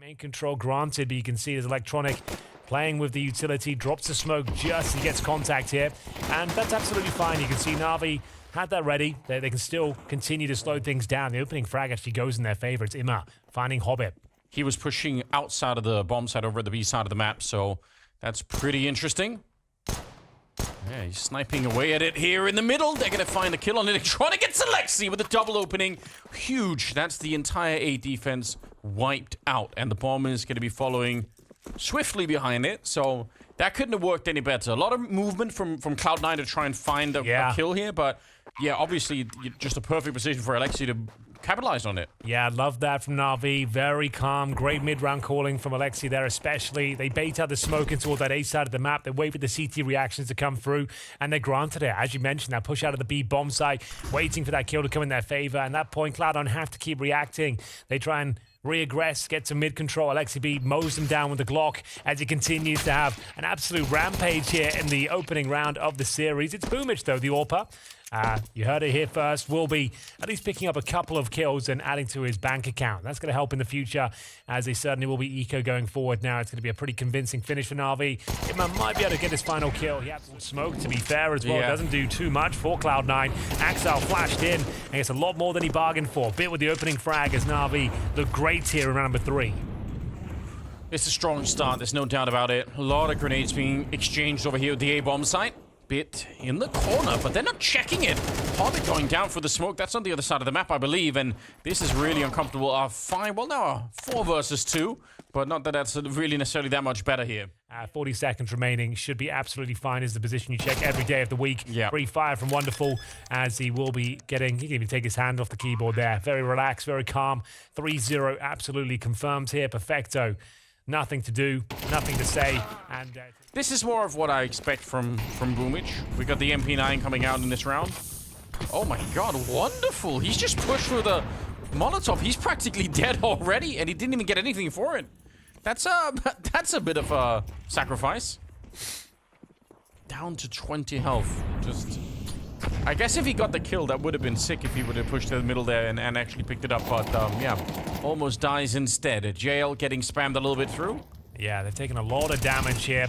Main control granted, but you can see there's Electronic playing with the utility, drops the smoke just as he gets contact here, and that's absolutely fine. You can see Navi had that ready. They can still continue to slow things down. The opening frag actually goes in their favor. It's Ima finding Hobbit. He was pushing outside of the bomb site over at the B side of the map, so that's pretty interesting. Yeah, he's sniping away at it here in the middle. They're going to find a kill on Electronic. It's Alexi with a double opening. Huge. That's the entire A defense wiped out, and the bomb is going to be following swiftly behind it, so that couldn't have worked any better. A lot of movement from Cloud9 to try and find a kill here, but yeah, obviously just a perfect position for Alexi to capitalize on it. Yeah, love that from Navi. Very calm. Great mid-round calling from Alexi there especially. They bait out the smoke into all that A side of the map. They wait for the CT reactions to come through, and they granted it. As you mentioned, that push out of the B bomb site, waiting for that kill to come in their favor. And at that point, Cloud9 have to keep reacting. They try and re-aggress, get to mid-control. Alexi B mows them down with the Glock as he continues to have an absolute rampage here in the opening round of the series. It's Boomich, though, the AWPer. You heard it here first. Will be at least picking up a couple of kills and adding to his bank account. That's going to help in the future, as they certainly will be eco going forward now. It's going to be a pretty convincing finish for Navi. Ima might be able to get his final kill. He has smoke, to be fair, as well. Yeah. Doesn't do too much for Cloud9. Axel flashed in, and gets a lot more than he bargained for. Bit with the opening frag as Navi look great here in round number 3. It's a strong start, there's no doubt about it. A lot of grenades being exchanged over here at the A-bomb site. Bit in the corner, but they're not checking it. Hobbit going down for the smoke. That's on the other side of the map, I believe, and this is really uncomfortable. 4 versus 2, but not that that's really necessarily that much better here. 40 seconds remaining. Should be absolutely fine is the position you check every day of the week. Yeah. Free fire from Wonderful, as he will be getting, he can even take his hand off the keyboard there. Very relaxed, very calm. 3-0 absolutely confirmed here. Perfecto. Nothing to do, nothing to say, and this is more of what I expect from Boomich. We got the MP9 coming out in this round. Oh my god, Wonderful! He's just pushed through the Molotov. He's practically dead already, and he didn't even get anything for it. That's a bit of a sacrifice. Down to 20 health. Just, I guess if he got the kill, that would have been sick if he would have pushed to the middle there and actually picked it up. But yeah, almost dies instead. JL getting spammed a little bit through. Yeah, they've taken a lot of damage here.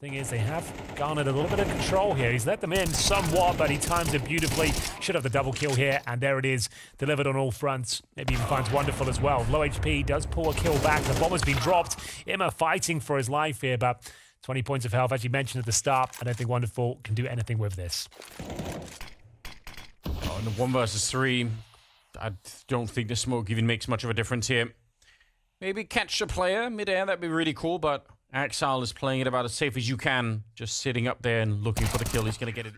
Thing is, they have garnered a little bit of control here. He's let them in somewhat, but he timed it beautifully. Should have the double kill here, and there it is, delivered on all fronts. Maybe even finds Wonderful as well. Low HP, does pull a kill back. The bomb has been dropped. Ima fighting for his life here, but 20 points of health, as you mentioned at the start. I don't think Wonderful can do anything with this. Oh, and the 1 versus 3. I don't think the smoke even makes much of a difference here. Maybe catch a player mid-air, that'd be really cool, but Axel is playing it about as safe as you can, just sitting up there and looking for the kill. He's going to get it.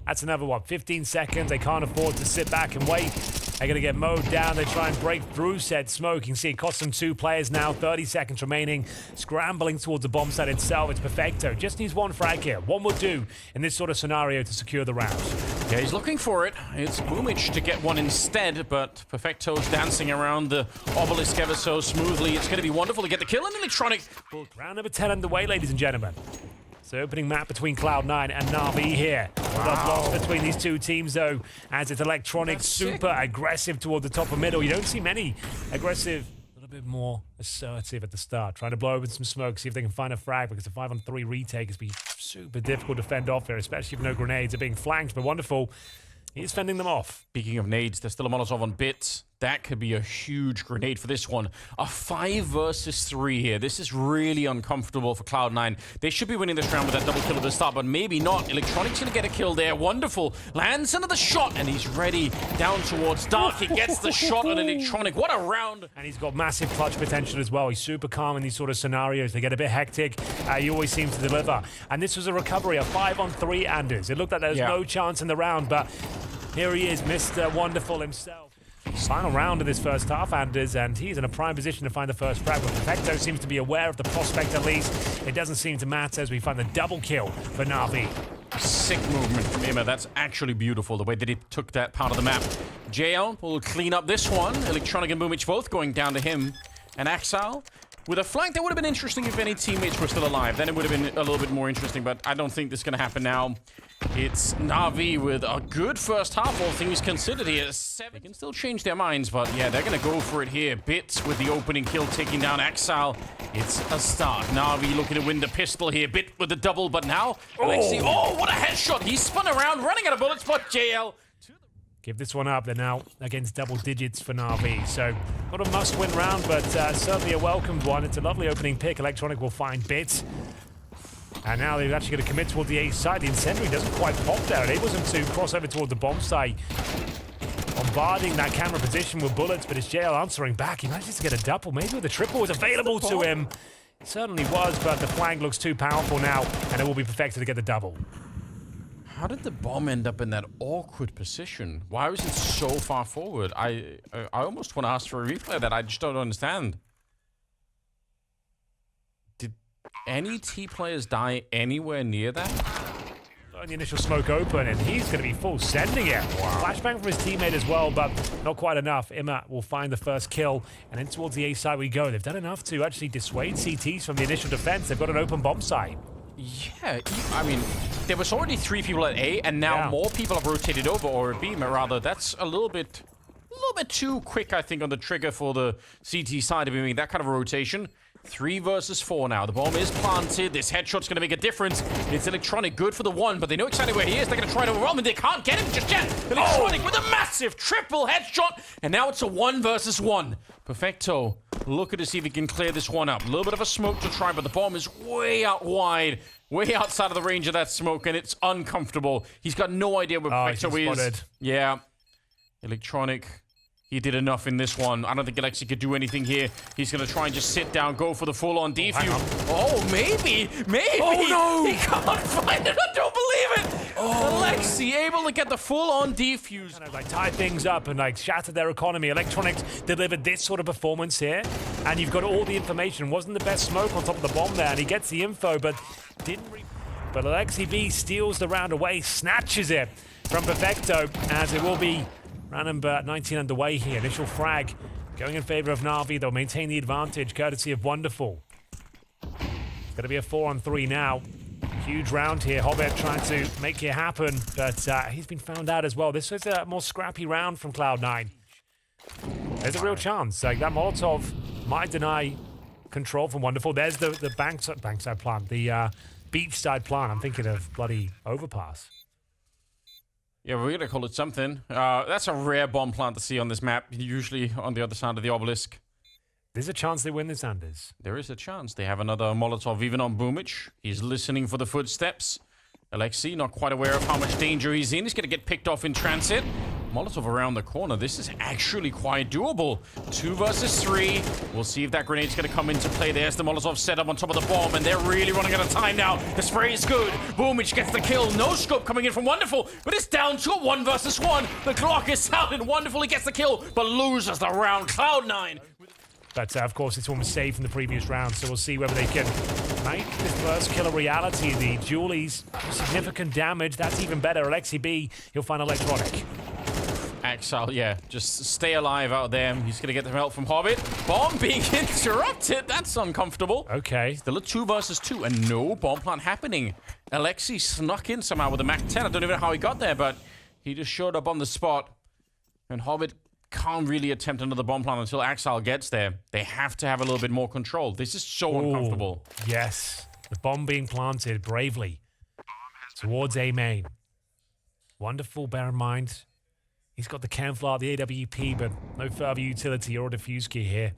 That's another one. 15 seconds. They can't afford to sit back and wait. They're going to get mowed down. They try and break through said smoke. You can see it costs them 2 players now. 30 seconds remaining. Scrambling towards the bomb site itself. It's Perfecto. Just needs 1 frag here. 1 would do in this sort of scenario to secure the round. Yeah, he's looking for it. It's Boomich to get one instead, but Perfecto's dancing around the obelisk ever so smoothly. It's going to be Wonderful to get the kill, and Electronic. Round number 10 underway, ladies and gentlemen. So opening map between Cloud9 and Navi here. Wow. The loss between these two teams, though, as it's Electronic super aggressive toward the top of middle. You don't see many aggressive, a little bit more assertive at the start. Trying to blow open some smoke, see if they can find a frag, because the 5-on-3 retake has been super difficult to fend off here, especially if no grenades are being flanked. But Wonderful, he's fending them off. Speaking of nades, there's still a Molotov on bits. That could be a huge grenade for this one. A 5 versus 3 here. This is really uncomfortable for Cloud9. They should be winning this round with that double kill at the start, but maybe not. Electronic's gonna get a kill there. Wonderful. Lands another shot, and he's ready down towards Dark. He gets the shot on Electronic. What a round. And he's got massive clutch potential as well. He's super calm in these sort of scenarios. They get a bit hectic. He always seems to deliver. And this was a recovery, a 5-on-3 Anders. It looked like there was no chance in the round, but here he is, Mr. Wonderful himself. Final round of this first half, Anders, and he's in a prime position to find the first frag. But Perfecto seems to be aware of the prospect at least. It doesn't seem to matter as we find the double kill for Navi. Sick movement from Ima. That's actually beautiful, the way that he took that part of the map. JL will clean up this one. Electronic and Boomich both going down to him. And Axel With a flank, that would have been interesting if any teammates were still alive. Then it would have been a little bit more interesting, but I don't think this is going to happen now. It's NaVi with a good first half, all things considered here. They can still change their minds, but yeah, they're going to go for it here. Bit with the opening kill, taking down Exile. It's a start. NaVi looking to win the pistol here. Bit with the double, but now Alexi, oh, what a headshot. He spun around, running out of bullets, but JL... Give this one up. They're now against double digits for NaVi. So not a must-win round, but certainly a welcomed one. It's a lovely opening pick. Electronic will find Bit. And now they're actually going to commit toward the A side. The incendiary doesn't quite pop there. It enables him to cross over toward the bomb site. Bombarding that camera position with bullets, but it's JL answering back. He manages to get a double. Maybe with a triple was available to him. It certainly was, but the flank looks too powerful now, and it will be perfected to get the double. How did the bomb end up in that awkward position? Why was it so far forward? I almost want to ask for a replay of that. I just don't understand. Did any T players die anywhere near that? The initial smoke open, and he's going to be full sending it. Wow. Flashbang from his teammate as well, but not quite enough. Imma will find the first kill, and then towards the A side we go. They've done enough to actually dissuade CTs from the initial defense. They've got an open bomb site. Yeah, I mean, there was already 3 people at A, and now more people have rotated over, or B, rather. That's a little bit too quick, I think, on the trigger for the CT side of him, that kind of a rotation. 3 versus 4 now. The bomb is planted. This headshot's going to make a difference. It's Electronic, good for the 1, but they know exactly where he is. They're going to try to overwhelm him. They can't get him just yet. Electronic with a massive triple headshot, and now it's a 1 versus 1. Perfecto, looking to see if he can clear this one up. A little bit of a smoke to try, but the bomb is way out wide, way outside of the range of that smoke, and it's uncomfortable. He's got no idea where Perfecto is. Yeah, Electronic. He did enough in this one. I don't think Alexi could do anything here. He's going to try and just sit down, go for the full-on defuse. Oh, maybe. Oh, no. He can't find it. I don't believe it. Alexi able to get the full-on defuse. Kind of like tie things up and like shatter their economy. Electronics delivered this sort of performance here, and you've got all the information. Wasn't the best smoke on top of the bomb there, and he gets the info, but didn't. But Alexi B steals the round away, snatches it from Perfecto, as it will be round number 19 underway here. Initial frag going in favor of NaVi. They'll maintain the advantage courtesy of Wonderful. It's going to be a 4-on-3 now. Huge round here. Hobbit trying to make it happen, but he's been found out as well. This is a more scrappy round from Cloud9. There's a real chance. Like that Molotov might deny control from Wonderful. There's the bankside plant, the beachside plant. I'm thinking of bloody Overpass. Yeah, we're going to call it something. That's a rare bomb plant to see on this map, usually on the other side of the obelisk. There's a chance they win this, Anders. There is a chance. They have another Molotov even on Boomich. He's listening for the footsteps. Alexi, not quite aware of how much danger he's in. He's going to get picked off in transit. Molotov around the corner. This is actually quite doable. 2 versus 3. We'll see if that grenade's going to come into play. There's the Molotov setup on top of the bomb, and they're really running out of time now. The spray is good. Boomich gets the kill. No scope coming in from Wonderful, but it's down to a 1 versus 1. The clock is out, and Wonderful, he gets the kill, but loses the round. Cloud9. But, of course, this one was saved from the previous round, so we'll see whether they can make this first kill a reality. The Julies, significant damage. That's even better. Alexi B, he'll find Electronic. Exile, yeah, just stay alive out there. He's going to get the help from Hobbit. Bomb being interrupted. That's uncomfortable. Okay. Still a 2 versus 2, and no bomb plant happening. Alexi snuck in somehow with a Mac 10. I don't even know how he got there, but he just showed up on the spot. And Hobbit can't really attempt another bomb plant until Exile gets there. They have to have a little bit more control. This is so uncomfortable. Yes. The bomb being planted bravely towards A main. Wonderful, bear in mind. He's got the Camouflage, the AWP, but no further utility or a diffuse key here.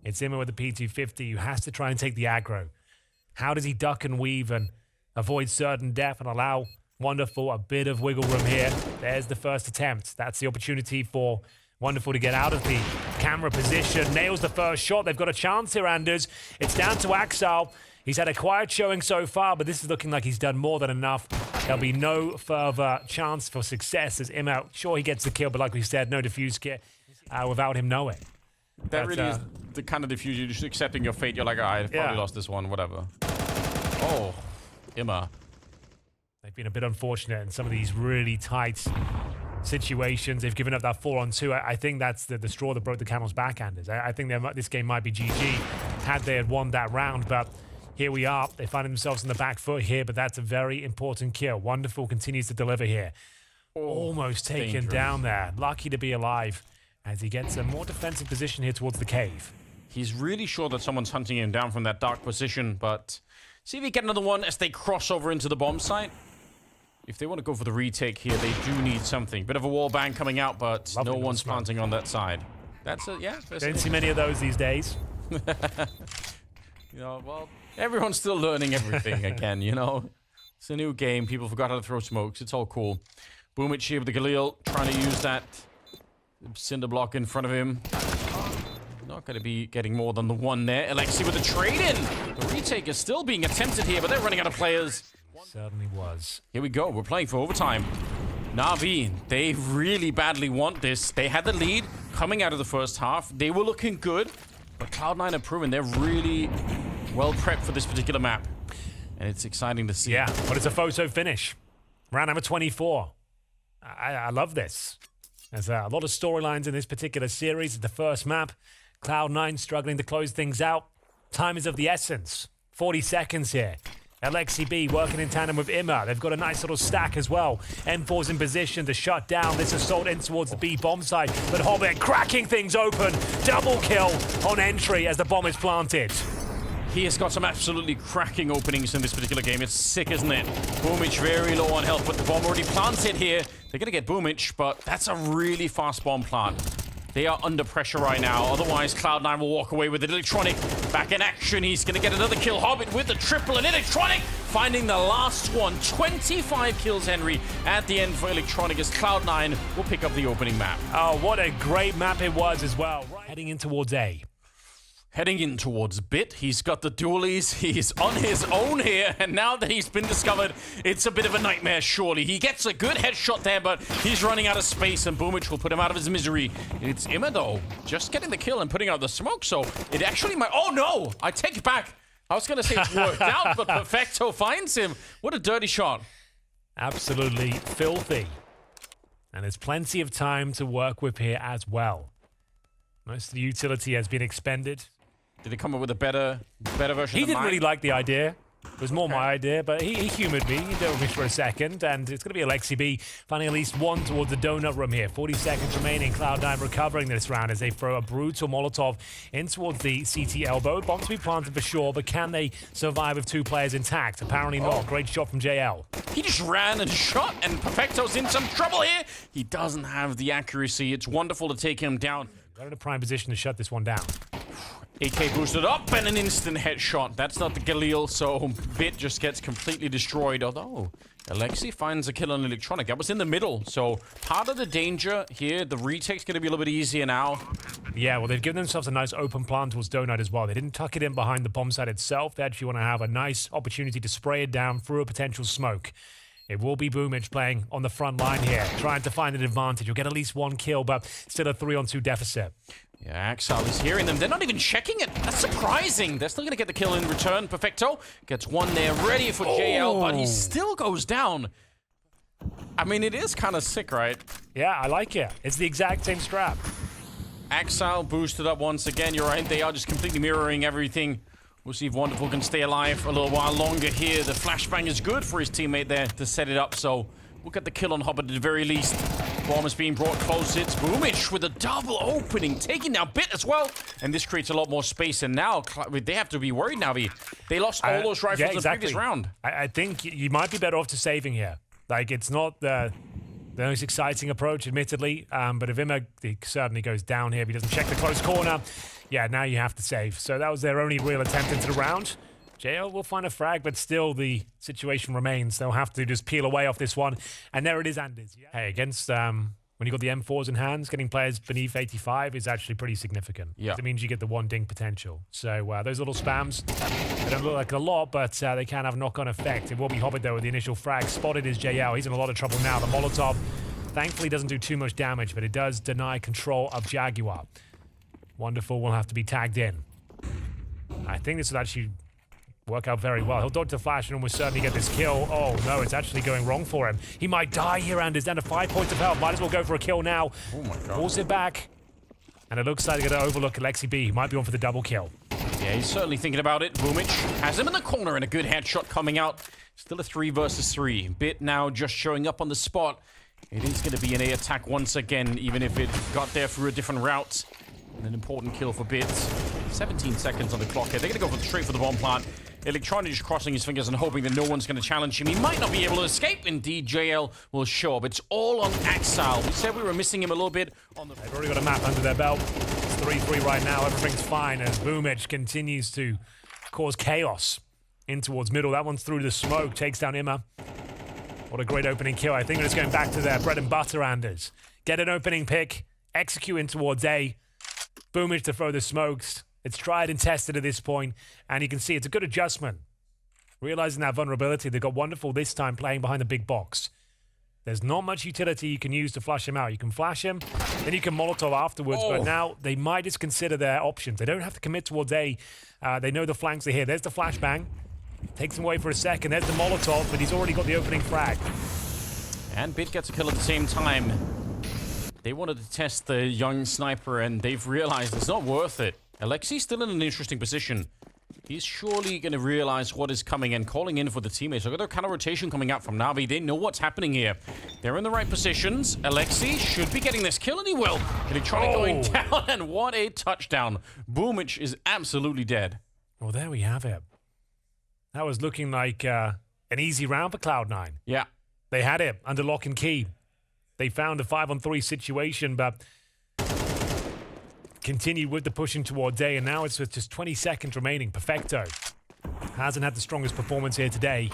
It's Imma with the P250 who has to try and take the aggro. How does he duck and weave and avoid certain death and allow Wonderful a bit of wiggle room here? There's the first attempt. That's the opportunity for Wonderful to get out of the camera position. Nails the first shot. They've got a chance here, Anders. It's down to Axel. He's had a quiet showing so far, but this is looking like he's done more than enough. There'll be no further chance for success as Imma, sure, he gets the kill, but like we said, no diffuse kit without him knowing. That really is the kind of diffuse, you're just accepting your fate. You're like, I've probably lost this one, whatever. Oh, Imma. They've been a bit unfortunate in some of these really tight situations. They've given up that 4-on-2. I think that's the straw that broke the camel's back, Anders. I think this game might be GG had they had won that round, but here we are. They find themselves on the back foot here, but that's a very important kill. Wonderful continues to deliver here. Almost taken down there. Lucky to be alive as he gets a more defensive position here towards the cave. He's really sure that someone's hunting him down from that dark position, but see if he get another one as they cross over into the bomb site. If they want to go for the retake here, they do need something. Bit of a wall bang coming out, but no one's planting on that side. That's a, yeah. Don't see many of those these days. You know, well, everyone's still learning everything again, you know. It's a new game. People forgot how to throw smokes. It's all cool. Boomich here with the Galil, trying to use that cinder block in front of him. Not going to be getting more than the one there. Alexi with the trade-in. The retake is still being attempted here, but they're running out of players. Certainly was. Here we go. We're playing for overtime. NaVi, they really badly want this. They had the lead coming out of the first half. They were looking good, but Cloud9 have proven they're really well prepped for this particular map. And it's exciting to see. Yeah, but it's a photo finish. Round number 24. I love this. There's a lot of storylines in this particular series. It's the first map. Cloud9 struggling to close things out. Time is of the essence. 40 seconds here. Alexi B working in tandem with Imma. They've got a nice little stack as well. M4's in position to shut down this assault in towards the B bomb site. But Hobbit cracking things open. Double kill on entry as the bomb is planted. He has got some absolutely cracking openings in this particular game. It's sick, isn't it? Boomich very low on health, but the bomb already planted here. They're going to get Boomich, but that's a really fast bomb plant. They are under pressure right now. Otherwise, Cloud9 will walk away with it. Electronic back in action. He's going to get another kill. Hobbit with the triple, and Electronic finding the last one. 25 kills, Henry, at the end for Electronic as Cloud9 will pick up the opening map. Oh, what a great map it was as well. Heading in towards A. Heading in towards Bit, he's got the dualies, he's on his own here, and now that he's been discovered, it's a bit of a nightmare, surely. He gets a good headshot there, but he's running out of space, and Boomich will put him out of his misery. It's Imma, though, just getting the kill and putting out the smoke, so it actually might... Oh, no! I take it back. I was going to say it worked out, but Perfecto finds him. What a dirty shot. Absolutely filthy. And there's plenty of time to work with here as well. Most of the utility has been expended. Did he come up with a better version? He didn't really like the idea. It was more my idea, but he humored me. He dealt with me for a second, and it's going to be Alexi B finding at least one towards the donut room here. 40 seconds remaining. Cloud9 recovering this round as they throw a brutal Molotov in towards the CT elbow. Bomb to be planted for sure, but can they survive with two players intact? Apparently not. Great shot from JL. He just ran and shot, and Perfecto's in some trouble here. He doesn't have the accuracy. It's wonderful to take him down. Got in a prime position to shut this one down. AK boosted up and an instant headshot. That's not the Galil, so Bit just gets completely destroyed. Although Alexi finds a kill on Electronic. That was in the middle, so part of the danger here, the retake's going to be a little bit easier now. Yeah, well, they've given themselves a nice open plant towards Donut as well. They didn't tuck it in behind the bomb site itself. They actually want to have a nice opportunity to spray it down through a potential smoke. It will be Boomich playing on the front line here, trying to find an advantage. You'll get at least one kill, but still a 3-on-2 deficit. Yeah, Astralis hearing them. They're not even checking it. That's surprising. They're still going to get the kill in return. Perfecto gets one there ready for JL, but he still goes down. I mean, it is kind of sick, right? Yeah, I like it. It's the exact same strap. Axile boosted up once again. You're right. They are just completely mirroring everything. We'll see if Wonderful can stay alive a little while longer here. The flashbang is good for his teammate there to set it up, so we'll get the kill on Hobbit at the very least. Bomb is being brought close. It's Boomich with a double opening, taking down Bit as well. And this creates a lot more space, and now they have to be worried, NaVi. They lost all those rifles in the previous round. I think you might be better off to saving here. Like, it's not the most exciting approach, admittedly, but if Imma certainly goes down here, if he doesn't check the close corner, yeah, now you have to save. So that was their only real attempt into the round. JL will find a frag, but still the situation remains. They'll have to just peel away off this one. And there it is, Anders. Yeah. Hey, against when you got the M4s in hands, getting players beneath 85 is actually pretty significant. Yeah. It means you get the one ding potential. So those little spams, they don't look like a lot, but they can have a knock-on effect. It will be Hobbit, though, with the initial frag. Spotted is JL. He's in a lot of trouble now. The Molotov, thankfully, doesn't do too much damage, but it does deny control of Jaguar. Wonderful will have to be tagged in. I think this is actually Work out very well. He'll dodge the flash and almost certainly get this kill. Oh no, it's actually going wrong for him. He might die here, and is down to 5 points of health. Might as well go for a kill now. Oh my god. Pulls it back. And it looks like they're going to overlook Alexi B. He might be on for the double kill. Yeah, he's certainly thinking about it. Boomich has him in the corner and a good headshot coming out. Still a 3 versus 3. Bit now just showing up on the spot. It is going to be an A attack once again, even if it got there through a different route. And an important kill for Bit. 17 seconds on the clock here. They're going to go straight for the bomb plant. Electronic just crossing his fingers and hoping that no one's going to challenge him. He might not be able to escape. Indeed, JL will show up. It's all on Axile. We said we were missing him a little bit. They've already got a map under their belt. It's 3-3 right now. Everything's fine as Boomich continues to cause chaos in towards middle. That one's through the smoke. Takes down Imma. What a great opening kill. I think they're just going back to their bread and butter, Anders. Get an opening pick. Execute in towards A. Boomich to throw the smokes. It's tried and tested at this point, and you can see it's a good adjustment. Realizing that vulnerability, they got wonderful this time playing behind the big box. There's not much utility you can use to flash him out. You can flash him, then you can Molotov afterwards, but now they might just consider their options. They don't have to commit towards A. They know the flanks are here. There's the flashbang. Takes him away for a second. There's the Molotov, but he's already got the opening frag. And Bit gets a kill at the same time. They wanted to test the young sniper, and they've realized it's not worth it. Alexi's still in an interesting position. He's surely going to realize what is coming and calling in for the teammates. Look at their counter rotation coming out from Navi. They know what's happening here. They're in the right positions. Alexi should be getting this kill, and he will. Electronic going down, and what a touchdown. Boomich is absolutely dead. Well, there we have it. That was looking like an easy round for Cloud9. Yeah. They had it under lock and key. They found a 5-on-3 situation, but continued with the pushing towards A, and now it's with just 20 seconds remaining. Perfecto hasn't had the strongest performance here today.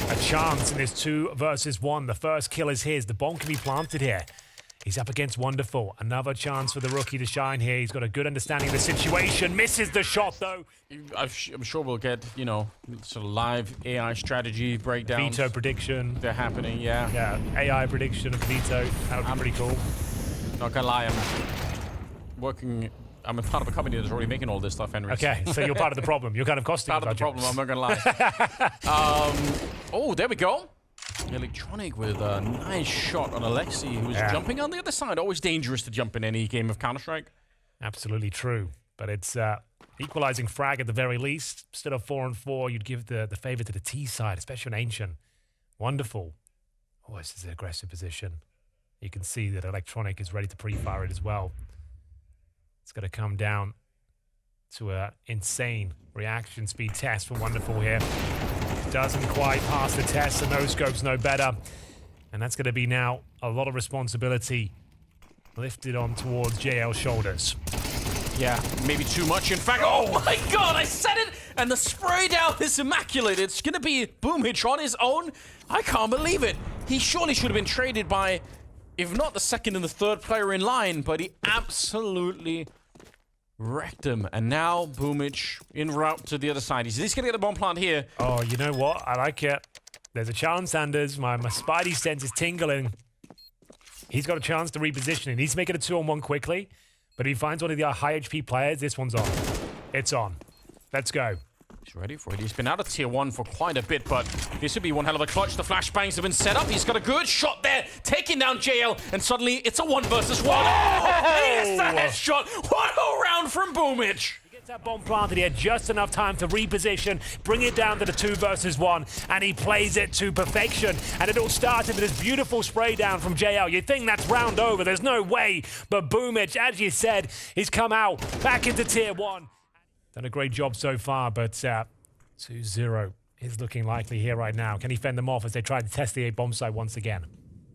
A chance in this 2 versus 1. The first kill is his. The bomb can be planted here. He's up against Wonderful. Another chance for the rookie to shine here. He's got a good understanding of the situation. Misses the shot, though. I'm sure we'll get, you know, sort of live AI strategy breakdowns. Veto prediction. They're happening, yeah. Yeah, AI prediction of veto. That would be pretty cool. Not gonna lie, I'm a part of a company that's already making all this stuff, Henry. Okay, so you're part of the problem. You're kind of costing part of the problem, I'm not gonna lie. Oh, there we go. Electronic with a nice shot on Alexi, who's jumping on the other side. Always dangerous to jump in any game of Counter-Strike. Absolutely true. But it's equalizing frag at the very least. Instead of 4-on-4, you'd give the favor to the T side, especially on Ancient. Wonderful. Oh, this is an aggressive position. You can see that Electronic is ready to pre-fire it as well. It's going to come down to an insane reaction speed test from Wonderful here. Doesn't quite pass the test, and no scopes no better. And that's going to be now a lot of responsibility lifted on towards JL's shoulders. Yeah, maybe too much. In fact, oh my god, I said it! And the spray down is immaculate. It's going to be Boomich on his own. I can't believe it. He surely should have been traded by, if not the second and the third player in line, but he absolutely wrecked him. And now Boomich en route to the other side. He's going to get the bomb plant here. Oh, you know what? I like it. There's a chance, Anders. My spidey sense is tingling. He's got a chance to reposition. He needs to make it a 2-on-1 quickly. But if he finds one of the high HP players, this one's on. It's on. Let's go. He's ready for it. He's been out of tier 1 for quite a bit, but this would be one hell of a clutch. The flashbangs have been set up. He's got a good shot there, taking down JL, and suddenly it's a 1 versus 1. Oh! He gets the headshot. What a round from Boomich. He gets that bomb planted. He had just enough time to reposition, bring it down to the 2 versus 1, and he plays it to perfection. And it all started with this beautiful spray down from JL. You think that's round over. There's no way. But Boomich, as you said, he's come out back into tier 1. Done a great job so far, but 2-0 is looking likely here right now. Can he fend them off as they try to test the A bomb site once again?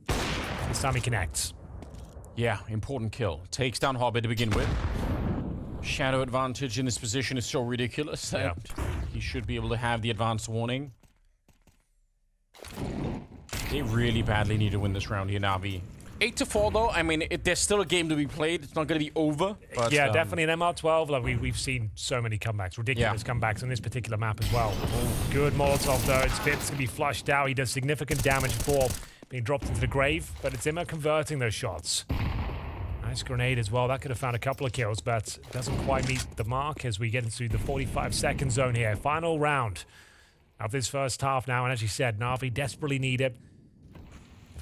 This time he connects. Yeah, important kill. Takes down Hobbit to begin with. Shadow advantage in this position is so ridiculous that he should be able to have the advanced warning. They really badly need to win this round here, Navi. 8-4 though. I mean, there's still a game to be played. It's not going to be over. But, yeah, definitely an MR12. Like we've seen so many comebacks, ridiculous comebacks on this particular map as well. Good Molotov though. It's going to be flushed out. He does significant damage before being dropped into the grave, but it's Imma converting those shots. Nice grenade as well. That could have found a couple of kills, but doesn't quite meet the mark as we get into the 45-second zone here. Final round of this first half now, and as you said, Navi desperately need it.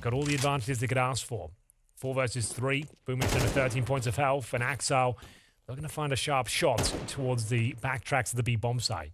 Got all the advantages they could ask for. 4 versus 3. Boomers under 13 points of health, and Axel looking to find a sharp shot towards the backtracks of the B bomb site.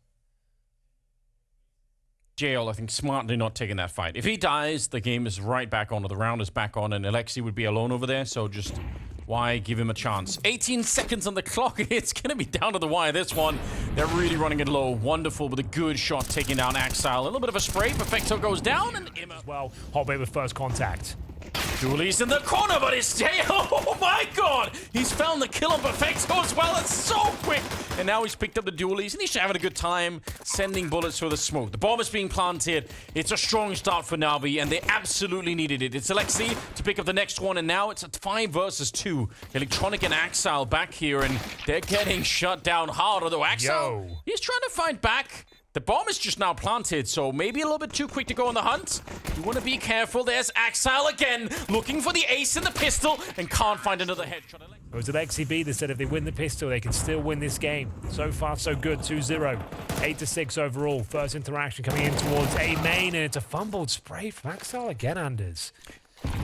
JL, I think, smartly not taking that fight. If he dies, the game is right back on, or the round is back on, and Alexi would be alone over there, so just why give him a chance? 18 seconds on the clock. It's going to be down to the wire, this one. They're really running it low. Wonderful with a good shot taking down Axel. A little bit of a spray. Perfecto goes down, and Imma. Well, Hobbit with first contact. Dualies in the corner, but it's JL. Oh my god! He's found the kill on Perfecto as well. It's so quick. And now he's picked up the dualies, and he's having a good time sending bullets through the smoke. The bomb is being planted. It's a strong start for Navi, and they absolutely needed it. It's Alexi to pick up the next one, and now it's a 5 versus 2. Electronic and Axel back here, and they're getting shut down hard. Although Axel, he's trying to fight back. The bomb is just now planted, so maybe a little bit too quick to go on the hunt. You want to be careful. There's Axel again, looking for the ace in the pistol, and can't find another headshot. It was Alexi B that said if they win the pistol, they can still win this game. So far, so good. 2-0. 8-6 overall. First interaction coming in towards A main, and it's a fumbled spray from Axel again, Anders.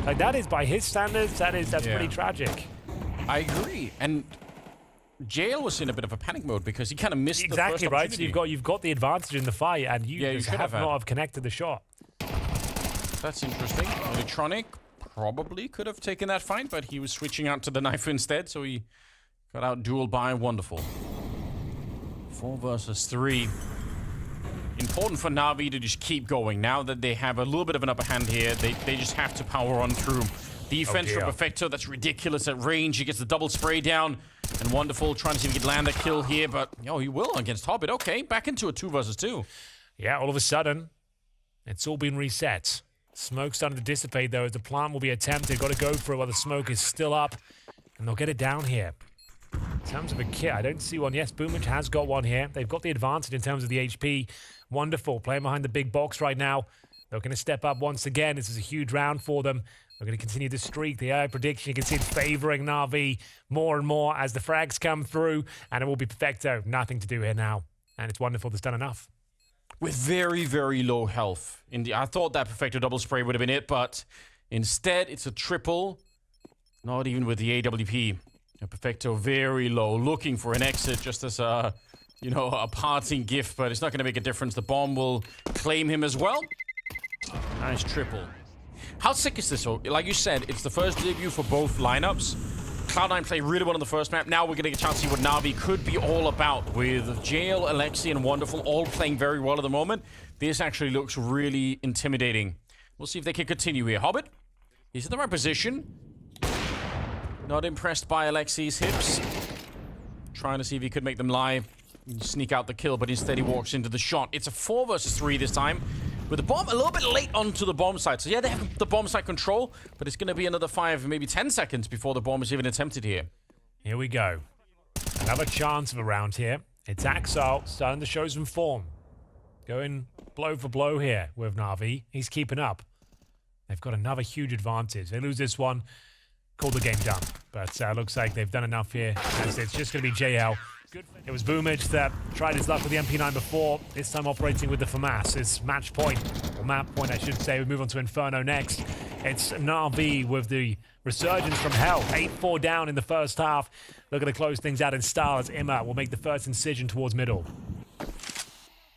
Like, that is, by his standards, that's pretty tragic. I agree. And JL was in a bit of a panic mode because he kind of missed the first opportunity. Exactly, right? So you've got the advantage in the fight, and you just have not have connected the shot. That's interesting. Electronic probably could have taken that fight, but he was switching out to the knife instead, so he got out dueled by. Wonderful. 4 versus 3. Important for Navi to just keep going. Now that they have a little bit of an upper hand here, they just have to power on through. Defense from Perfecto, that's ridiculous at range. He gets the double spray down. And Wonderful trying to see if he can land a kill here, but he will against Hobbit. Okay, back into a 2 versus 2. Yeah, all of a sudden, it's all been reset. Smoke's starting to dissipate, though, as the plant will be attempted. Got to go for it while the smoke is still up, and they'll get it down here. In terms of a kit, I don't see one. Yes, Boomage has got one here. They've got the advantage in terms of the HP. Wonderful, playing behind the big box right now. They're going to step up once again. This is a huge round for them. They're going to continue the streak. The AI prediction, you can see it favoring Navi more and more as the frags come through, and it will be Perfecto. Nothing to do here now, and it's Wonderful that's done enough. With very, very low health. I thought that Perfecto double spray would have been it, but instead it's a triple. Not even with the AWP. Perfecto very low, looking for an exit just as a parting gift, but it's not going to make a difference. The bomb will claim him as well. Nice triple. How sick is this? So, like you said, it's the first debut for both lineups. Cloud9 played really well on the first map. Now we're going to get a chance to see what Navi could be all about. With JL, Alexi, and Wonderful all playing very well at the moment. This actually looks really intimidating. We'll see if they can continue here. Hobbit, he's in the right position. Not impressed by Alexi's hips. Trying to see if he could make them live. Sneak out the kill, but instead he walks into the shot. It's a 4 versus 3 this time. With the bomb a little bit late onto the bomb site. So yeah, they have the bomb site control, but it's going to be another 5, maybe 10 seconds before the bomb is even attempted here. Here we go. Another chance of a round here. It's Axel starting to show some form. Going blow for blow here with Navi. He's keeping up. They've got another huge advantage. They lose this one, call the game done. But looks like they've done enough here. And it's just going to be JL. It was Boomage that tried his luck with the MP9 before, this time operating with the FAMAS. It's match point, or map point, I should say. We move on to Inferno next. It's NaVi with the resurgence from hell. 8-4 down in the first half. Looking to close things out in style as Imma will make the first incision towards middle.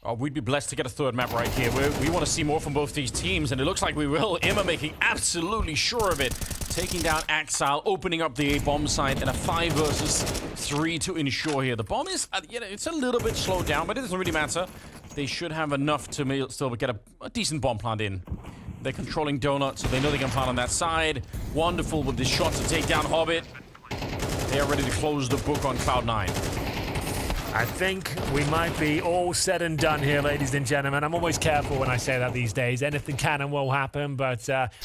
Oh, we'd be blessed to get a third map right here. We want to see more from both these teams, and it looks like we will. Imma making absolutely sure of it. Taking down Axel, opening up the A-bomb site, and a 5 versus 3 to ensure here. The bomb is, it's a little bit slowed down, but it doesn't really matter. They should have enough to still get a decent bomb plant in. They're controlling Donut, so they know they can plant on that side. Wonderful with this shot to take down Hobbit. They are ready to close the book on Cloud9. I think we might be all said and done here, ladies and gentlemen. I'm always careful when I say that these days. Anything can and will happen, but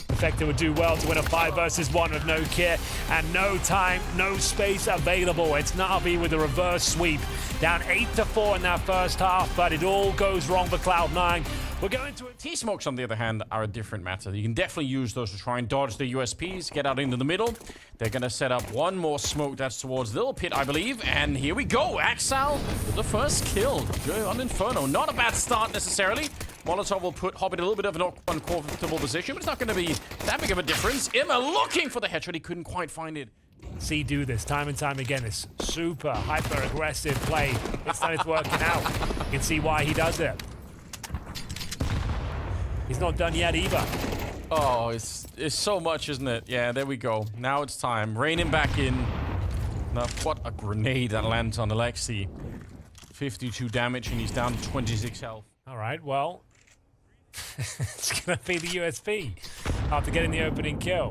Perfecto would do well to win a 5 versus 1 with no kit and no time, no space available. It's Navi with a reverse sweep. Down 8-4 in that first half, but it all goes wrong for Cloud9. We're going to it. T-smokes, on the other hand, are a different matter. You can definitely use those to try and dodge the USPs, get out into the middle. They're going to set up one more smoke that's towards Little Pit, I believe. And here we go. Axal with the first kill on Inferno. Not a bad start necessarily. Molotov will put Hobbit in a little bit of an uncomfortable position, but it's not going to be that big of a difference. Imma looking for the headshot. He couldn't quite find it. See do this time and time again. This super hyper aggressive play. It's time it's working out. You can see why he does it. He's not done yet either. Oh, it's so much, isn't it? Yeah, there we go. Now it's time. Rein him back in. Now, what a grenade that lands on Alexi. 52 damage and he's down to 26 health. All right, well, it's going to be the USP after getting the opening kill.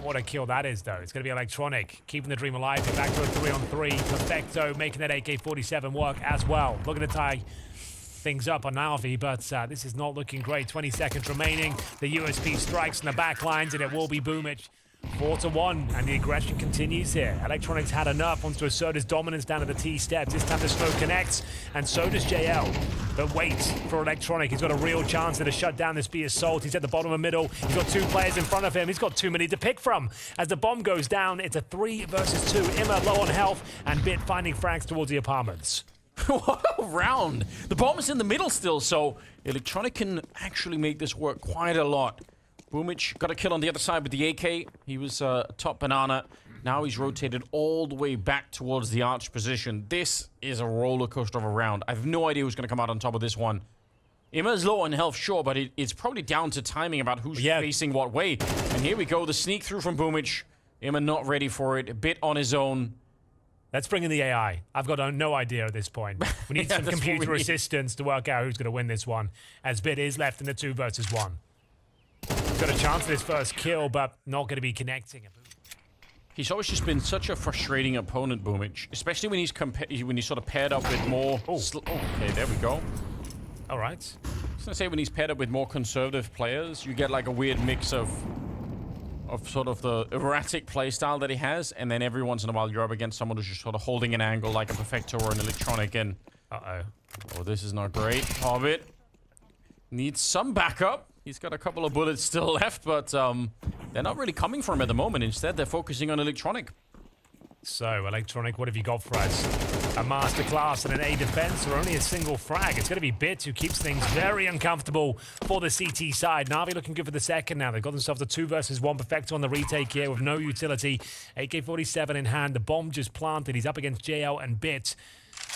What a kill that is, though. It's going to be Electronic, keeping the dream alive. Get back to a 3-on-3. Perfecto making that AK-47 work as well. Looking to tie things up on NaVi, but this is not looking great. 20 seconds remaining. The USP strikes in the back lines, and it will be Boomich. 4-1, and the aggression continues here. Electronics had enough, wants to assert his dominance down to the T steps. This time the smoke connects, and so does JL. But wait for Electronic. He's got a real chance to shut down this B assault. He's at the bottom of the middle. He's got two players in front of him. He's got too many to pick from. As the bomb goes down, it's a 3 versus 2. Imma low on health, and Bit finding frags towards the apartments. What a round. The bomb is in the middle still, so Electronic can actually make this work quite a lot. Boomich got a kill on the other side with the AK. He was top banana. Now he's rotated all the way back towards the arch position. This is a roller coaster of a round. I have no idea who's going to come out on top of this one. Imma's low on health, sure, but it's probably down to timing about who's facing what way. And here we go, the sneak through from Boomich. Imma not ready for it, a bit on his own. Let's bring in the AI. I've got no idea at this point. We need some computer assistance to work out who's going to win this one, as Bit is left in the 2 versus 1. He's got a chance for his first kill, but not going to be connecting. He's always just been such a frustrating opponent, Boomich, especially when he's sort of paired up with more. Okay, there we go. All right. I was gonna say when he's paired up with more conservative players, you get like a weird mix of sort of the erratic playstyle that he has, and then every once in a while you're up against someone who's just sort of holding an angle like a Perfecto or an Electronic, and oh, this is not great. Hobbit needs some backup. He's got a couple of bullets still left, but they're not really coming for him at the moment. Instead, they're focusing on Electronic. So, Electronic, what have you got for us? A masterclass and an A defense, or only a single frag? It's going to be Bit who keeps things very uncomfortable for the CT side. NaVi looking good for the second now. They've got themselves a 2 versus 1 Perfecto on the retake here with no utility. AK-47 in hand. The bomb just planted. He's up against JL and Bit.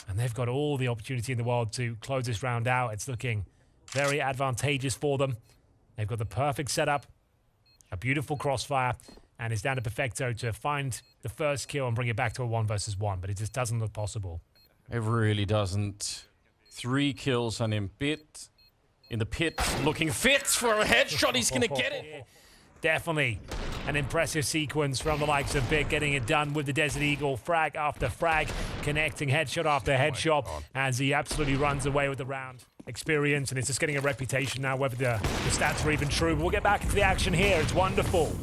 And they've got all the opportunity in the world to close this round out. It's looking very advantageous for them. They've got the perfect setup, a beautiful crossfire, and it's down to Perfecto to find the first kill and bring it back to a 1 versus 1, but it just doesn't look possible. It really doesn't. 3 kills on him. Bit in the pit, looking fit for a headshot. He's going to get it. Definitely an impressive sequence from the likes of Bit, getting it done with the Desert Eagle, frag after frag, connecting headshot after headshot, as he absolutely runs away with the round. Experience, and it's just getting a reputation now, whether the stats are even true. But we'll get back into the action here. It's wonderful.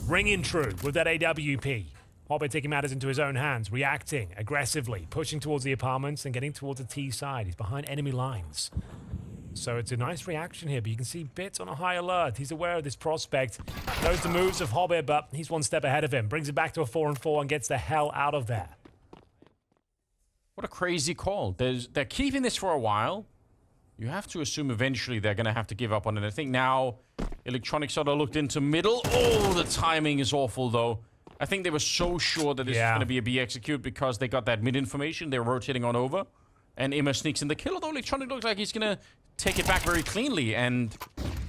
Ringing true with that AWP. Hobbit taking matters into his own hands, reacting aggressively, pushing towards the apartments and getting towards the T side. He's behind enemy lines. So it's a nice reaction here, but you can see Bit on a high alert. He's aware of this prospect. Knows the moves of Hobbit, but he's 1 step ahead of him. Brings it back to a 4-on-4 and gets the hell out of there. What a crazy call. They're keeping this for a while. You have to assume eventually they're going to have to give up on it. I think now Electronic sort of looked into middle. Oh, the timing is awful, though. I think they were so sure that this was going to be a B execute because they got that mid information. They're rotating on over. And Imma sneaks in the kill, although Electronic looks like he's going to take it back very cleanly. And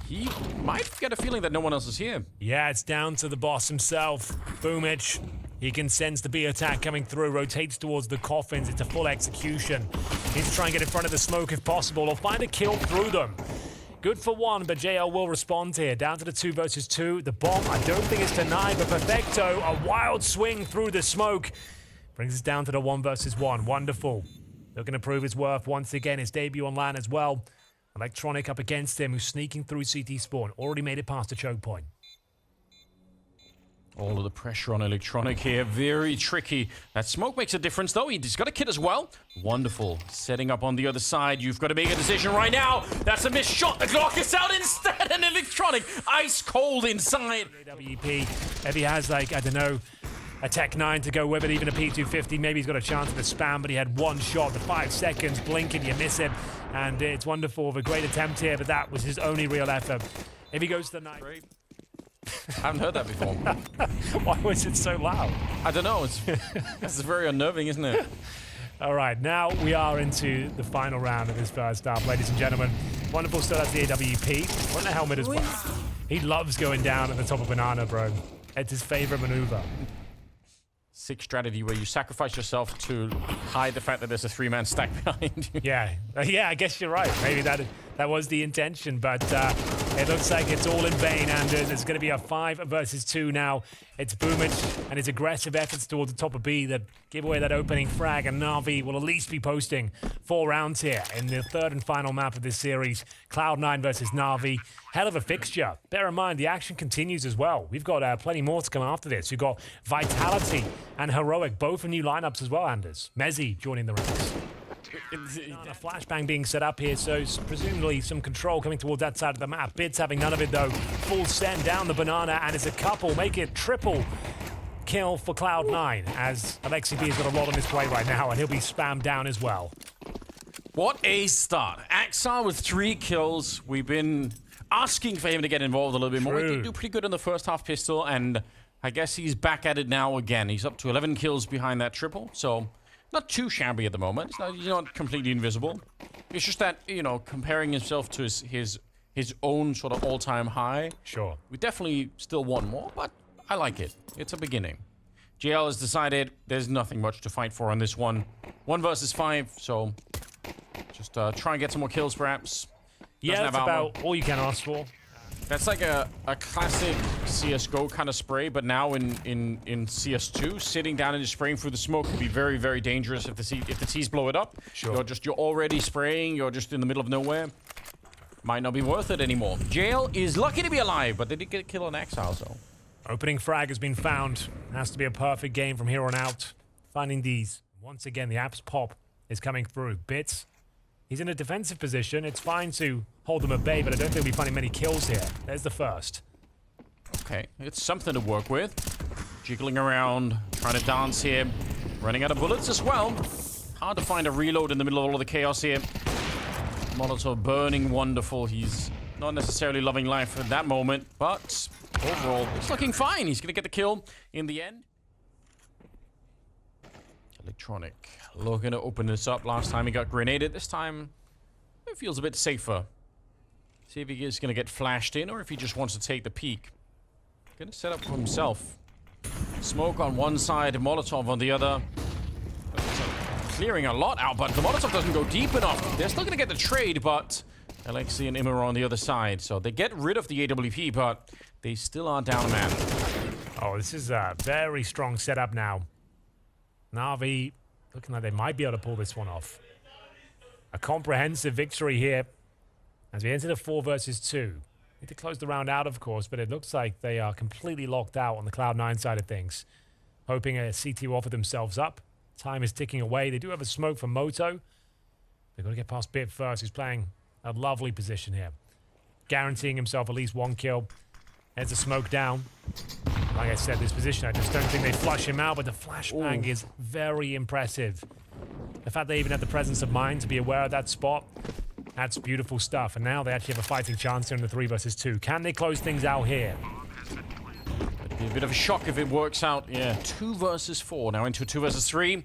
he might get a feeling that no one else is here. Yeah, it's down to the boss himself, Boomich. He can sense the B attack coming through, rotates towards the coffins. It's a full execution. Needs to try and get in front of the smoke if possible, or find a kill through them. Good for 1, but JL will respond here. Down to the 2 versus 2. The bomb, I don't think it's denied, but Perfecto, a wild swing through the smoke. Brings us down to the 1 versus 1. Wonderful. Looking to prove his worth once again. His debut on LAN as well. Electronic up against him, who's sneaking through CT spawn. Already made it past the choke point. All of the pressure on Electronic here. Very tricky. That smoke makes a difference, though. He's got a kit as well. Wonderful. Setting up on the other side. You've got to make a decision right now. That's a missed shot. The Glock is out instead. And Electronic, ice cold inside. WP, if he has, like, I don't know, a Tech 9 to go with it, even a P250, maybe he's got a chance of the spam, but he had one shot, the 5 seconds, blink and you miss it. And it's wonderful with a great attempt here, but that was his only real effort. If he goes to the night... I haven't heard that before. Why was it so loud? I don't know. It's very unnerving, isn't it? All right, now we are into the final round of this first half, ladies and gentlemen. Wonderful start at the AWP. On the helmet as well. He loves going down at the top of banana, bro. It's his favorite maneuver. Sick strategy where you sacrifice yourself to hide the fact that there's a 3-man stack behind you. Yeah, I guess you're right. Maybe that was the intention, but it looks like it's all in vain, Anders. It's going to be a 5 versus 2 now. It's Boomich and his aggressive efforts towards the top of B that give away that opening frag, and NaVi will at least be posting 4 rounds here in the third and final map of this series. Cloud9 versus NaVi. Hell of a fixture. Bear in mind, the action continues as well. We've got plenty more to come after this. We've got Vitality and Heroic, both in new lineups as well, Anders. Mezzy joining the ranks. A flashbang being set up here, so presumably some control coming towards that side of the map. Bids having none of it, though. Full send down the banana, and it's a couple. Make it triple kill for Cloud9, as Alexi B has got a lot on his plate right now, and he'll be spammed down as well. What a start. Axar with 3 kills. We've been asking for him to get involved a little bit more. He did do pretty good in the first half pistol, and I guess he's back at it now again. He's up to 11 kills behind that triple, so not too shabby at the moment. He's not completely invisible. It's just that, you know, comparing himself to his own sort of all-time high. Sure. We definitely still want more, but I like it. It's a beginning. JL has decided there's nothing much to fight for on this one. 1 versus 5, so just try and get some more kills, perhaps. Yeah, that's about all you can ask for. That's like a classic CSGO kind of spray, but now in CS2, sitting down and just spraying through the smoke could be very, very dangerous if the T's blow it up. Sure. You're already spraying, you're just in the middle of nowhere. Might not be worth it anymore. Jail is lucky to be alive, but they did get a kill on Exile, so. Opening frag has been found. Has to be a perfect game from here on out. Finding these. Once again, the apps pop is coming through. Bits. He's in a defensive position. It's fine to hold them at bay, but I don't think we'll be finding many kills here. There's the first. Okay, it's something to work with. Jiggling around, trying to dance here. Running out of bullets as well. Hard to find a reload in the middle of all of the chaos here. Molotov burning wonderful. He's not necessarily loving life at that moment, but overall, it's looking fine. He's going to get the kill in the end. Electronic looking to open this up. Last time he got grenaded. This time, it feels a bit safer. See if he is going to get flashed in or if he just wants to take the peek. Going to set up for himself. Smoke on one side, Molotov on the other. Clearing a lot out, but the Molotov doesn't go deep enough. They're still going to get the trade, but Alexi and Immer are on the other side. So they get rid of the AWP, but they still are down a man. Oh, this is a very strong setup now. NaVi looking like they might be able to pull this one off. A comprehensive victory here as we enter the 4 versus 2. Need to close the round out, of course, but it looks like they are completely locked out on the Cloud9 side of things. Hoping a CT will offer themselves up. Time is ticking away. They do have a smoke from Moto. They've got to get past Bit first, who's playing a lovely position here. Guaranteeing himself at least 1 kill. There's a smoke down. Like I said, this position, I just don't think they flush him out, but the flashbang is very impressive. The fact they even had the presence of mind to be aware of that spot, that's beautiful stuff. And now they actually have a fighting chance here in the 3 versus 2. Can they close things out here? It'd be a bit of a shock if it works out. Yeah, 2 versus 4. Now into a 2 versus 3.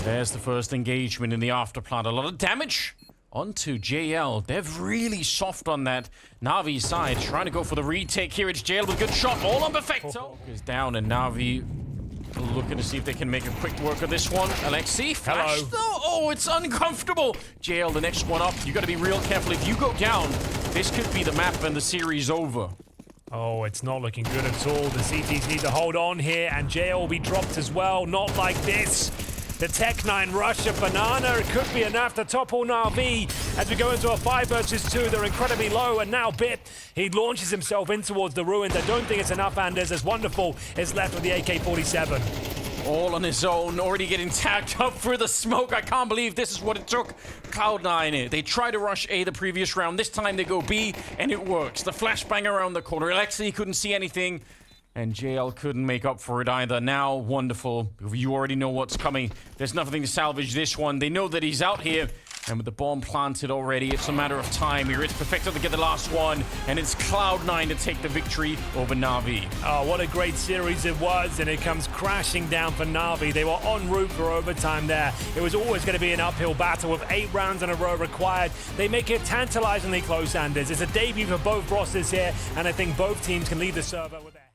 There's the first engagement in the afterplant. A lot of damage onto JL. They've really soft on that NaVi side. Trying to go for the retake here. It's JL with a good shot. All on Perfecto. Is down and NaVi looking to see if they can make a quick work of this one. Alexi, flash though. Oh, it's uncomfortable. JL, the next one up. You got to be real careful. If you go down, this could be the map and the series over. Oh, it's not looking good at all. The CTs need to hold on here, and JL will be dropped as well. Not like this. The Tech9 rush of Banana. It could be enough to topple NaVi as we go into a 5 versus 2. They're incredibly low, and now Bit, he launches himself in towards the ruins. I don't think it's enough, Anders, as Wonderful is left with the AK-47. All on his own, already getting tagged up through the smoke. I can't believe this is what it took. Cloud9, they tried to rush A the previous round. This time they go B, and it works. The flashbang around the corner. Alexi couldn't see anything, and JL couldn't make up for it either. Now, Wonderful, you already know what's coming. There's nothing to salvage this one. They know that he's out here, and with the bomb planted already, it's a matter of time here. It's Perfecto to get the last one, and it's Cloud9 to take the victory over NaVi. Oh, what a great series it was, and it comes crashing down for NaVi. They were en route for overtime there. It was always going to be an uphill battle with 8 rounds in a row required. They make it tantalizingly close, Anders. It's a debut for both rosters here, and I think both teams can leave the server with that.